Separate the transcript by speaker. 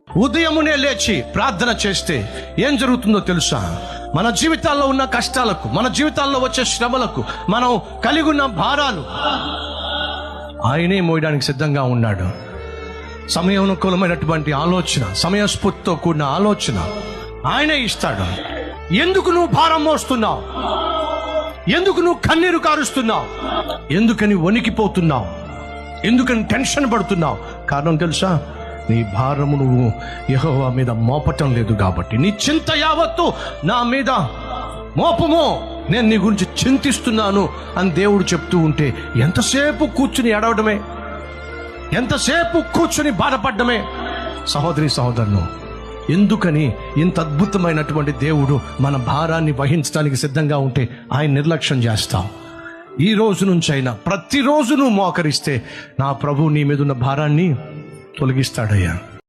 Speaker 1: ఉదయమునే లేచి ప్రార్థన చేస్తే ఏం జరుగుతుందో తెలుసా? మన జీవితాల్లో ఉన్న కష్టాలకు, మన జీవితాల్లో వచ్చే శ్రమలకు, మనం కలిగి ఉన్న భారాలు ఆయనే మోయడానికి సిద్ధంగా ఉన్నాడు. సమయానుకూలమైనటువంటి ఆలోచన, సమయస్ఫూర్తితో కూడిన ఆలోచన ఆయనే ఇస్తాడు. ఎందుకు నువ్వు భారం మోస్తున్నావు? ఎందుకు నువ్వు కన్నీరు కారుస్తున్నావు? ఎందుకని వణికిపోతున్నావు? ఎందుకని టెన్షన్ పడుతున్నావు? కారణం తెలుసా? నీ భారము నువ్వు యెహోవా మీద మోపటం లేదు కాబట్టి. నీ చింత యావత్తు నా మీద మోపము, నేను నీ గురించి చింతిస్తున్నాను అని దేవుడు చెప్తూ ఉంటే ఎంతసేపు కూర్చుని ఏడవడమే, ఎంతసేపు కూర్చుని బాధపడ్డమే. సహోదరి సహోదరులు, ఎందుకని ఇంత అద్భుతమైనటువంటి దేవుడు మన భారాన్ని వహించడానికి సిద్ధంగా ఉంటే ఆయన నిర్లక్ష్యం చేస్తాం? ఈ రోజు నుంచైనా ప్రతిరోజు నువ్వు మోకరిస్తే నా ప్రభువు నీ మీద ఉన్న భారాన్ని తొలగిస్తాడయ్యా.